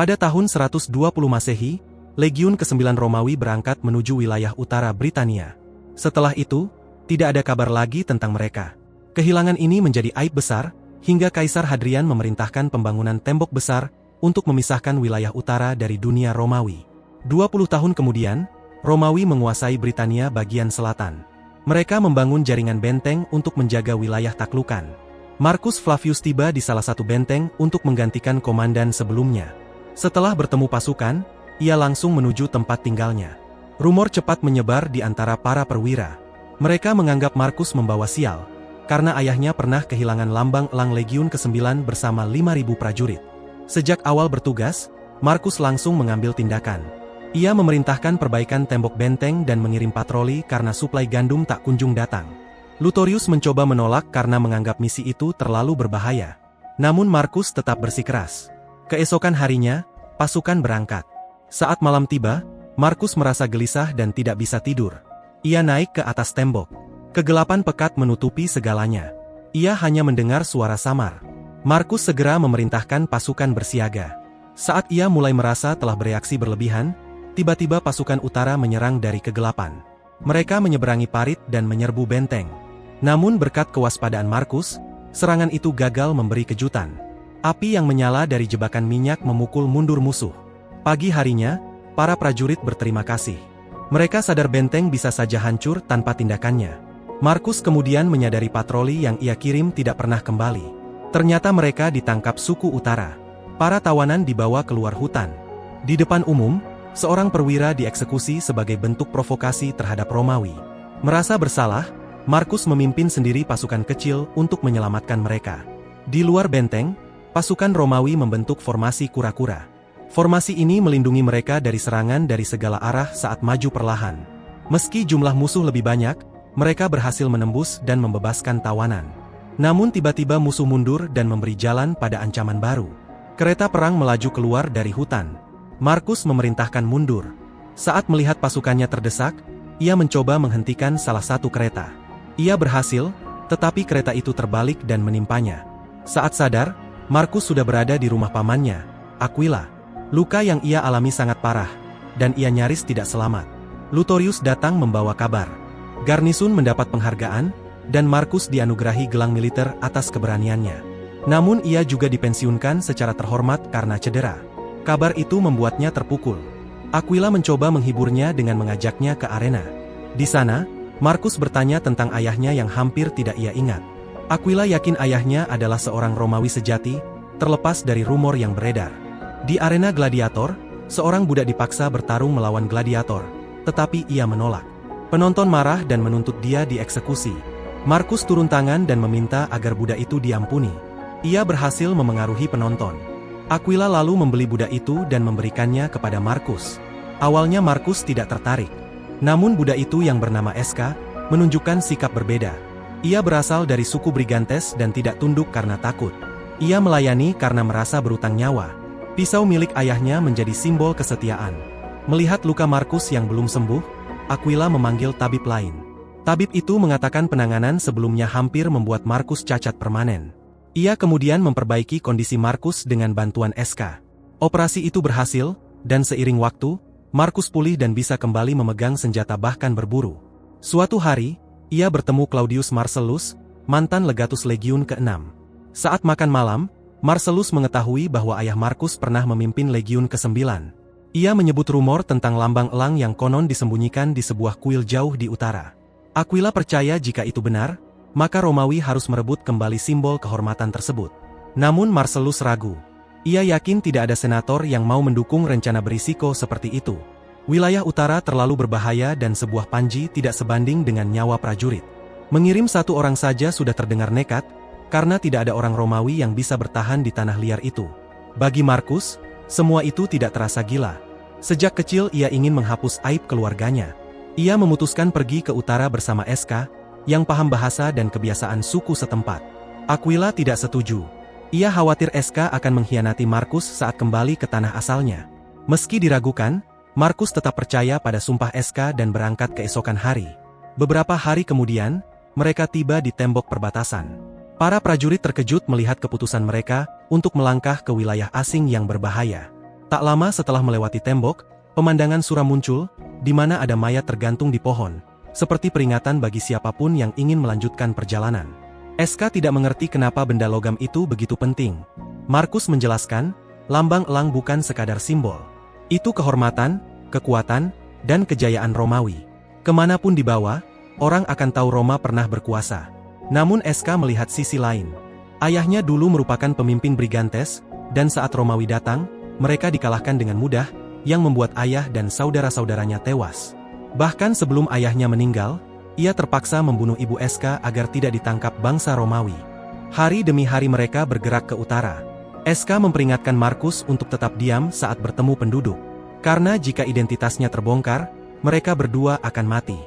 Pada tahun 120 Masehi, Legiun ke-9 Romawi berangkat menuju wilayah utara Britania. Setelah itu, tidak ada kabar lagi tentang mereka. Kehilangan ini menjadi aib besar, hingga Kaisar Hadrian memerintahkan pembangunan tembok besar untuk memisahkan wilayah utara dari dunia Romawi. 20 tahun kemudian, Romawi menguasai Britania bagian selatan. Mereka membangun jaringan benteng untuk menjaga wilayah taklukan. Marcus Flavius tiba di salah satu benteng untuk menggantikan komandan sebelumnya. Setelah bertemu pasukan, ia langsung menuju tempat tinggalnya. Rumor cepat menyebar di antara para perwira. Mereka menganggap Marcus membawa sial, karena ayahnya pernah kehilangan lambang elang Legiun ke-9 bersama 5.000 prajurit. Sejak awal bertugas, Marcus langsung mengambil tindakan. Ia memerintahkan perbaikan tembok benteng dan mengirim patroli karena suplai gandum tak kunjung datang. Lutorius mencoba menolak karena menganggap misi itu terlalu berbahaya. Namun Marcus tetap bersikeras. Keesokan harinya, pasukan berangkat. Saat malam tiba, Marcus merasa gelisah dan tidak bisa tidur. Ia naik ke atas tembok. Kegelapan pekat menutupi segalanya. Ia hanya mendengar suara samar. Marcus segera memerintahkan pasukan bersiaga. Saat ia mulai merasa telah bereaksi berlebihan, tiba-tiba pasukan utara menyerang dari kegelapan. Mereka menyeberangi parit dan menyerbu benteng. Namun berkat kewaspadaan Marcus, serangan itu gagal memberi kejutan. Api yang menyala dari jebakan minyak memukul mundur musuh. Pagi harinya, para prajurit berterima kasih. Mereka sadar benteng bisa saja hancur tanpa tindakannya. Marcus kemudian menyadari patroli yang ia kirim tidak pernah kembali. Ternyata mereka ditangkap suku utara. Para tawanan dibawa keluar hutan. Di depan umum, seorang perwira dieksekusi sebagai bentuk provokasi terhadap Romawi. Merasa bersalah, Marcus memimpin sendiri pasukan kecil untuk menyelamatkan mereka. Di luar benteng, pasukan Romawi membentuk formasi kura-kura. Formasi ini melindungi mereka dari serangan dari segala arah saat maju perlahan. Meski jumlah musuh lebih banyak, mereka berhasil menembus dan membebaskan tawanan. Namun tiba-tiba musuh mundur dan memberi jalan pada ancaman baru. Kereta perang melaju keluar dari hutan. Marcus memerintahkan mundur. Saat melihat pasukannya terdesak, ia mencoba menghentikan salah satu kereta. Ia berhasil, tetapi kereta itu terbalik dan menimpanya. Saat sadar, Marcus sudah berada di rumah pamannya, Aquila. Luka yang ia alami sangat parah, dan ia nyaris tidak selamat. Lutorius datang membawa kabar. Garnisun mendapat penghargaan, dan Marcus dianugerahi gelang militer atas keberaniannya. Namun ia juga dipensiunkan secara terhormat karena cedera. Kabar itu membuatnya terpukul. Aquila mencoba menghiburnya dengan mengajaknya ke arena. Di sana, Marcus bertanya tentang ayahnya yang hampir tidak ia ingat. Aquila yakin ayahnya adalah seorang Romawi sejati, terlepas dari rumor yang beredar. Di arena gladiator, seorang budak dipaksa bertarung melawan gladiator, tetapi ia menolak. Penonton marah dan menuntut dia dieksekusi. Marcus turun tangan dan meminta agar budak itu diampuni. Ia berhasil memengaruhi penonton. Aquila lalu membeli budak itu dan memberikannya kepada Marcus. Awalnya Marcus tidak tertarik. Namun budak itu yang bernama Eska, menunjukkan sikap berbeda. Ia berasal dari suku Brigantes dan tidak tunduk karena takut. Ia melayani karena merasa berutang nyawa. Pisau milik ayahnya menjadi simbol kesetiaan. Melihat luka Marcus yang belum sembuh, Aquila memanggil tabib lain. Tabib itu mengatakan penanganan sebelumnya hampir membuat Marcus cacat permanen. Ia kemudian memperbaiki kondisi Marcus dengan bantuan Eska. Operasi itu berhasil, dan seiring waktu, Marcus pulih dan bisa kembali memegang senjata bahkan berburu. Suatu hari, ia bertemu Claudius Marcellus, mantan legatus Legiun ke-6. Saat makan malam, Marcellus mengetahui bahwa ayah Marcus pernah memimpin Legiun ke-9. Ia menyebut rumor tentang lambang elang yang konon disembunyikan di sebuah kuil jauh di utara. Aquila percaya jika itu benar, maka Romawi harus merebut kembali simbol kehormatan tersebut. Namun Marcellus ragu. Ia yakin tidak ada senator yang mau mendukung rencana berisiko seperti itu. Wilayah utara terlalu berbahaya dan sebuah panji tidak sebanding dengan nyawa prajurit. Mengirim satu orang saja sudah terdengar nekat, karena tidak ada orang Romawi yang bisa bertahan di tanah liar itu. Bagi Marcus, semua itu tidak terasa gila. Sejak kecil ia ingin menghapus aib keluarganya. Ia memutuskan pergi ke utara bersama Eska, yang paham bahasa dan kebiasaan suku setempat. Aquila tidak setuju. Ia khawatir Eska akan mengkhianati Marcus saat kembali ke tanah asalnya. Meski diragukan, Marcus tetap percaya pada sumpah Eska dan berangkat keesokan hari. Beberapa hari kemudian, mereka tiba di tembok perbatasan. Para prajurit terkejut melihat keputusan mereka untuk melangkah ke wilayah asing yang berbahaya. Tak lama setelah melewati tembok, pemandangan suram muncul, di mana ada mayat tergantung di pohon, seperti peringatan bagi siapapun yang ingin melanjutkan perjalanan. SK tidak mengerti kenapa benda logam itu begitu penting. Markus menjelaskan, lambang elang bukan sekadar simbol. Itu kehormatan, kekuatan, dan kejayaan Romawi. Kemanapun dibawa, orang akan tahu Roma pernah berkuasa. Namun SK melihat sisi lain. Ayahnya dulu merupakan pemimpin Brigantes, dan saat Romawi datang, mereka dikalahkan dengan mudah, yang membuat ayah dan saudara-saudaranya tewas. Bahkan sebelum ayahnya meninggal, ia terpaksa membunuh ibu SK agar tidak ditangkap bangsa Romawi. Hari demi hari mereka bergerak ke utara. SK memperingatkan Markus untuk tetap diam saat bertemu penduduk. Karena jika identitasnya terbongkar, mereka berdua akan mati.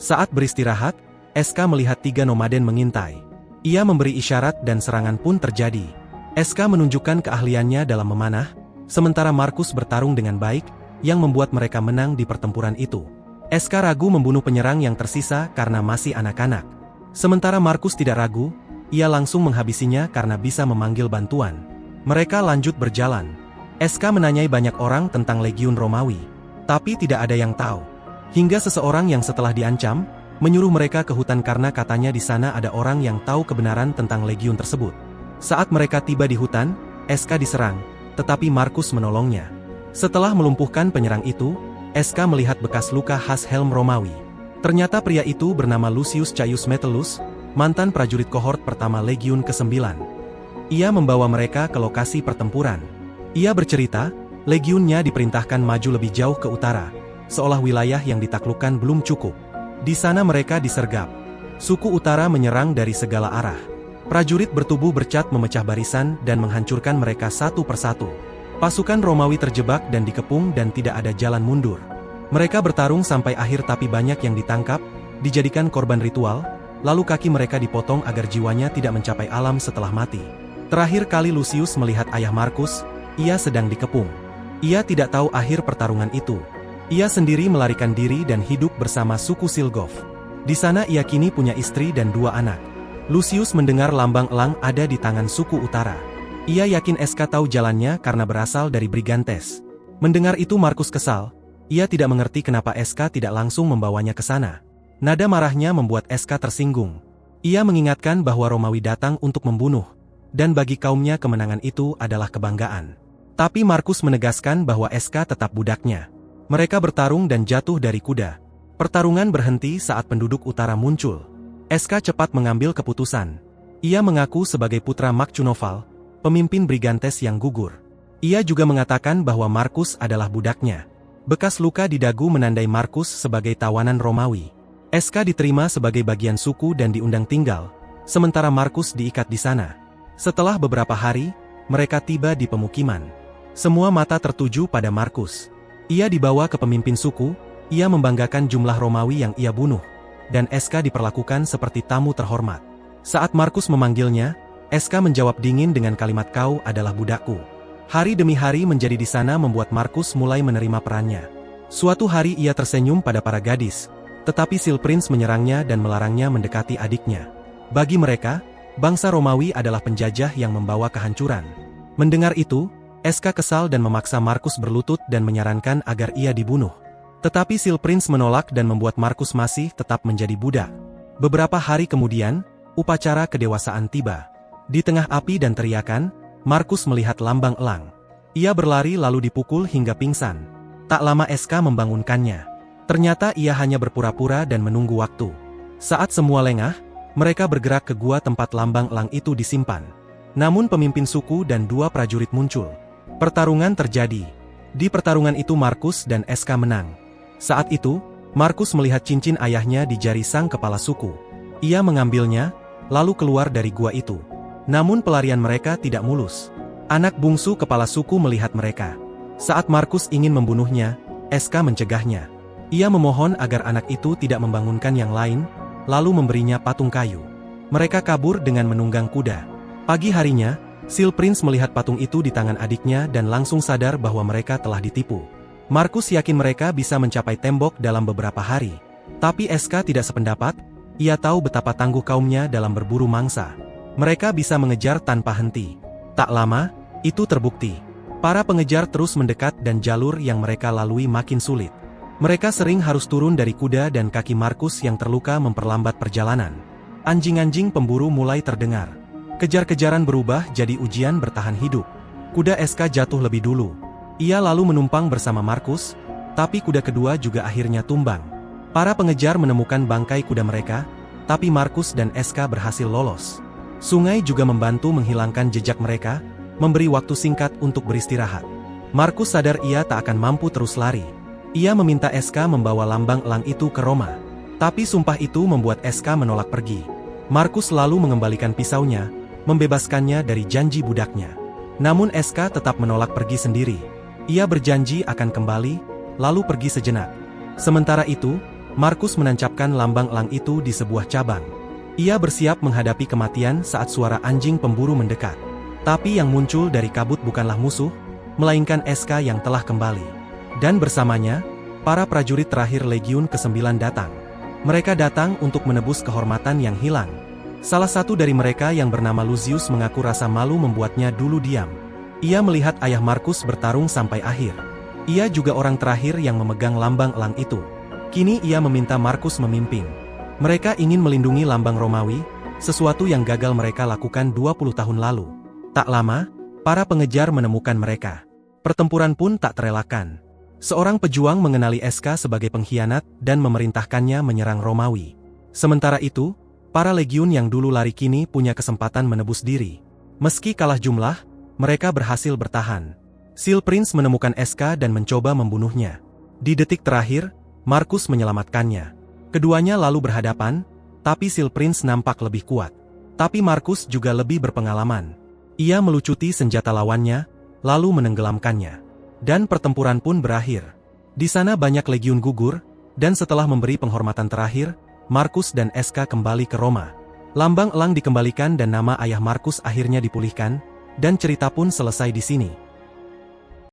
Saat beristirahat, SK melihat 3 nomaden mengintai. Ia memberi isyarat dan serangan pun terjadi. SK menunjukkan keahliannya dalam memanah, sementara Markus bertarung dengan baik, yang membuat mereka menang di pertempuran itu. SK ragu membunuh penyerang yang tersisa karena masih anak-anak. Sementara Markus tidak ragu, ia langsung menghabisinya karena bisa memanggil bantuan. Mereka lanjut berjalan. SK menanyai banyak orang tentang Legiun Romawi, tapi tidak ada yang tahu. Hingga seseorang yang setelah diancam, menyuruh mereka ke hutan karena katanya di sana ada orang yang tahu kebenaran tentang Legiun tersebut. Saat mereka tiba di hutan, SK diserang, tetapi Markus menolongnya. Setelah melumpuhkan penyerang itu, SK melihat bekas luka khas helm Romawi. Ternyata pria itu bernama Lucius Caius Metellus, mantan prajurit kohort pertama Legiun ke-9. Ia membawa mereka ke lokasi pertempuran. Ia bercerita, legiunnya diperintahkan maju lebih jauh ke utara, seolah wilayah yang ditaklukkan belum cukup. Di sana mereka disergap. Suku utara menyerang dari segala arah. Prajurit bertubuh bercat memecah barisan dan menghancurkan mereka satu persatu. Pasukan Romawi terjebak dan dikepung dan tidak ada jalan mundur. Mereka bertarung sampai akhir tapi banyak yang ditangkap, dijadikan korban ritual, lalu kaki mereka dipotong agar jiwanya tidak mencapai alam setelah mati. Terakhir kali Lucius melihat ayah Markus, ia sedang dikepung. Ia tidak tahu akhir pertarungan itu. Ia sendiri melarikan diri dan hidup bersama suku Silgov. Di sana ia kini punya istri dan 2 anak. Lucius mendengar lambang elang ada di tangan suku utara. Ia yakin SK tahu jalannya karena berasal dari Brigantes. Mendengar itu Markus kesal. Ia tidak mengerti kenapa SK tidak langsung membawanya ke sana. Nada marahnya membuat SK tersinggung. Ia mengingatkan bahwa Romawi datang untuk membunuh, dan bagi kaumnya kemenangan itu adalah kebanggaan. Tapi Markus menegaskan bahwa SK tetap budaknya. Mereka bertarung dan jatuh dari kuda. Pertarungan berhenti saat penduduk utara muncul. SK cepat mengambil keputusan. Ia mengaku sebagai putra Makcunoval, pemimpin Brigantes yang gugur. Ia juga mengatakan bahwa Markus adalah budaknya. Bekas luka di dagu menandai Markus sebagai tawanan Romawi. SK diterima sebagai bagian suku dan diundang tinggal, sementara Markus diikat di sana. Setelah beberapa hari, mereka tiba di pemukiman. Semua mata tertuju pada Markus. Ia dibawa ke pemimpin suku, ia membanggakan jumlah Romawi yang ia bunuh, dan SK diperlakukan seperti tamu terhormat. Saat Markus memanggilnya, SK menjawab dingin dengan kalimat "Kau adalah budakku." Hari demi hari menjadi di sana membuat Markus mulai menerima perannya. Suatu hari ia tersenyum pada para gadis, tetapi Seal Prince menyerangnya dan melarangnya mendekati adiknya. Bagi mereka, bangsa Romawi adalah penjajah yang membawa kehancuran. Mendengar itu, SK kesal dan memaksa Markus berlutut dan menyarankan agar ia dibunuh. Tetapi Seal Prince menolak dan membuat Markus masih tetap menjadi budak. Beberapa hari kemudian, upacara kedewasaan tiba. Di tengah api dan teriakan, Markus melihat lambang elang. Ia berlari lalu dipukul hingga pingsan. Tak lama SK membangunkannya. Ternyata ia hanya berpura-pura dan menunggu waktu. Saat semua lengah, mereka bergerak ke gua tempat lambang elang itu disimpan. Namun pemimpin suku dan 2 prajurit muncul. Pertarungan terjadi. Di pertarungan itu Markus dan SK menang. Saat itu, Markus melihat cincin ayahnya di jari sang kepala suku. Ia mengambilnya, lalu keluar dari gua itu. Namun pelarian mereka tidak mulus. Anak bungsu kepala suku melihat mereka. Saat Markus ingin membunuhnya, SK mencegahnya. Ia memohon agar anak itu tidak membangunkan yang lain, lalu memberinya patung kayu. Mereka kabur dengan menunggang kuda. Pagi harinya, Seal Prince melihat patung itu di tangan adiknya dan langsung sadar bahwa mereka telah ditipu. Markus yakin mereka bisa mencapai tembok dalam beberapa hari. Tapi SK tidak sependapat, ia tahu betapa tangguh kaumnya dalam berburu mangsa. Mereka bisa mengejar tanpa henti. Tak lama, itu terbukti. Para pengejar terus mendekat dan jalur yang mereka lalui makin sulit. Mereka sering harus turun dari kuda dan kaki Markus yang terluka memperlambat perjalanan. Anjing-anjing pemburu mulai terdengar. Kejar-kejaran berubah jadi ujian bertahan hidup. Kuda SK jatuh lebih dulu. Ia lalu menumpang bersama Markus, tapi kuda kedua juga akhirnya tumbang. Para pengejar menemukan bangkai kuda mereka, tapi Markus dan SK berhasil lolos. Sungai juga membantu menghilangkan jejak mereka, memberi waktu singkat untuk beristirahat. Markus sadar ia tak akan mampu terus lari. Ia meminta SK membawa lambang elang itu ke Roma. Tapi sumpah itu membuat SK menolak pergi. Markus lalu mengembalikan pisaunya, membebaskannya dari janji budaknya. Namun SK tetap menolak pergi sendiri. Ia berjanji akan kembali, lalu pergi sejenak. Sementara itu, Markus menancapkan lambang elang itu di sebuah cabang. Ia bersiap menghadapi kematian saat suara anjing pemburu mendekat. Tapi yang muncul dari kabut bukanlah musuh, melainkan SK yang telah kembali. Dan bersamanya, para prajurit terakhir Legiun ke-9 datang. Mereka datang untuk menebus kehormatan yang hilang. Salah satu dari mereka yang bernama Lucius mengaku rasa malu membuatnya dulu diam. Ia melihat ayah Markus bertarung sampai akhir. Ia juga orang terakhir yang memegang lambang elang itu. Kini ia meminta Markus memimpin. Mereka ingin melindungi lambang Romawi, sesuatu yang gagal mereka lakukan 20 tahun lalu. Tak lama, para pengejar menemukan mereka. Pertempuran pun tak terelakkan. Seorang pejuang mengenali SK sebagai pengkhianat dan memerintahkannya menyerang Romawi. Sementara itu, para legiun yang dulu lari kini punya kesempatan menebus diri. Meski kalah jumlah, mereka berhasil bertahan. Seal Prince menemukan SK dan mencoba membunuhnya. Di detik terakhir, Markus menyelamatkannya. Keduanya lalu berhadapan, tapi Seal Prince nampak lebih kuat. Tapi Markus juga lebih berpengalaman. Ia melucuti senjata lawannya, lalu menenggelamkannya. Dan pertempuran pun berakhir. Di sana banyak legiun gugur, dan setelah memberi penghormatan terakhir, Markus dan SK kembali ke Roma. Lambang elang dikembalikan dan nama ayah Markus akhirnya dipulihkan, dan cerita pun selesai di sini.